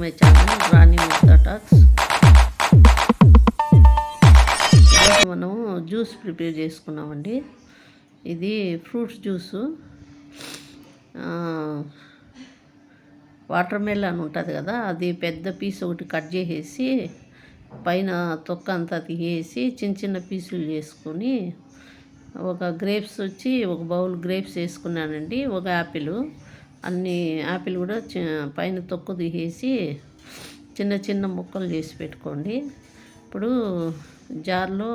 My channel Rani Mukta talks. మనం juice prepare చేసుకున్నామండి. ఇది ఫ్రూట్స్ జ్యూసు. వాటర్ మెలన్ ఉంటుంది కదా, అది పెద్ద పీస్ ఒకటి కట్ చేసేసి పైన తొక్క అంతా తీసేసి చిన్న చిన్న పీసులు చేసుకొని, ఒక గ్రేప్స్ వచ్చి ఒక బౌల్ గ్రేప్స్ వేసుకున్నానండి. ఒక అన్ని యాపిల్ కూడా పైన తొక్కు తీసేసి చిన్న చిన్న ముక్కలు చేసి పెట్టుకోండి. ఇప్పుడు జార్లో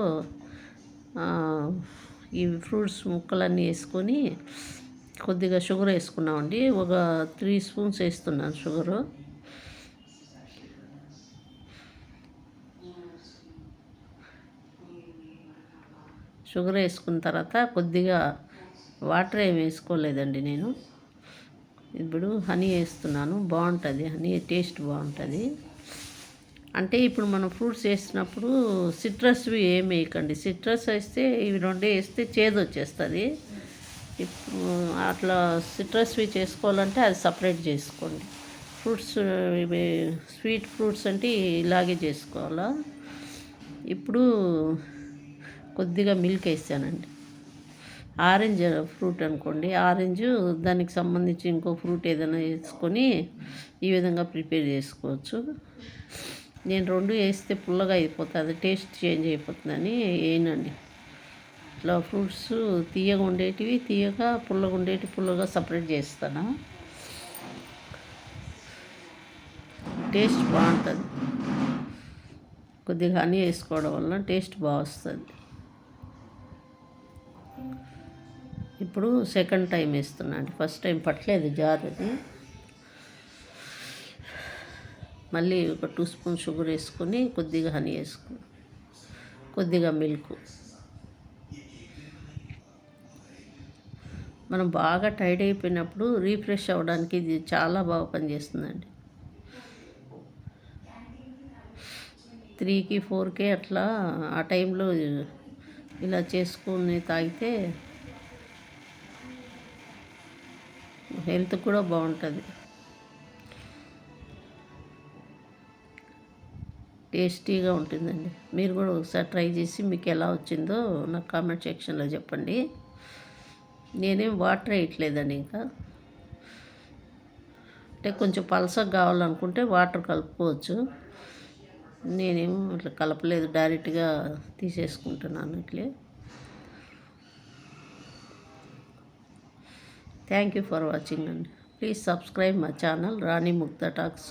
ఈ ఫ్రూట్స్ ముక్కలన్నీ వేసుకొని కొద్దిగా షుగర్ వేసుకున్నామండి. ఒక 3 స్పూన్స్ వేస్తున్నాను షుగర్ వేసుకున్న తర్వాత కొద్దిగా వాటర్ ఏమి వేసుకోలేదండి నేను. ఇప్పుడు హనీ వేస్తున్నాను. బాగుంటుంది హనీ, టేస్ట్ బాగుంటుంది. అంటే ఇప్పుడు మనం ఫ్రూట్స్ వేసినప్పుడు సిట్రస్వి ఏమి వేయకండి. సిట్రస్ వేస్తే ఇవి రెండే వేస్తే చేదు వచ్చేస్తుంది. ఇప్పుడు అట్లా సిట్రస్వి చేసుకోవాలంటే అది సపరేట్ చేసుకోండి. ఫ్రూట్స్ స్వీట్ ఫ్రూట్స్ అంటే ఇలాగే చేసుకోవాలా. ఇప్పుడు కొద్దిగా మిల్క్ వేసానండి. ఆరెంజ్ ఫ్రూట్ అనుకోండి, ఆరెంజ్ దానికి సంబంధించి ఇంకో ఫ్రూట్ ఏదైనా వేసుకొని ఈ విధంగా ప్రిపేర్ చేసుకోవచ్చు. నేను 2 వేస్తే పుల్లగా అయిపోతుంది, టేస్ట్ చేంజ్ అయిపోతుందని వేయనండి. ఇట్లా ఫ్రూట్స్ తీయగా ఉండేటివి తీయగా, పుల్లగా ఉండేటివి పుల్లగా సపరేట్ చేస్తాను. టేస్ట్ బాగుంటుంది. కొద్దిగా హనీ వేసుకోవడం వల్ల టేస్ట్ బాగా వస్తుంది. ఇప్పుడు సెకండ్ టైం వేస్తున్నాను. ఫస్ట్ టైం పట్టలేదు జార్ అది. మళ్ళీ ఒక 2 స్పూన్ షుగర్ వేసుకొని కొద్దిగా హనీ వేసుకుని కొద్దిగా మిల్క్. మనం బాగా టైర్డ్ అయిపోయినప్పుడు రీఫ్రెష్ అవ్వడానికి ఇది చాలా బాగా పనిచేస్తుందండి. 3కి 4కి అట్లా ఆ టైంలో ఇలా చేసుకుని తాగితే హెల్త్ కూడా బాగుంటుంది, టేస్టీగా ఉంటుందండి. మీరు కూడా ఒకసారి ట్రై చేసి మీకు ఎలా వచ్చిందో నాకు కామెంట్ సెక్షన్లో చెప్పండి. నేనేం వాటర్ వేయట్లేదండి. ఇంకా అంటే కొంచెం పలసగా కావాలనుకుంటే వాటర్ కలుపుకోవచ్చు. నేనేమో ఇట్లా కలపలేదు, డైరెక్ట్గా తీసేసుకుంటున్నాను ఇట్లే. థ్యాంక్ యూ ఫర్ వాచింగ్ అండి. Please subscribe my channel Rani Mukta talks.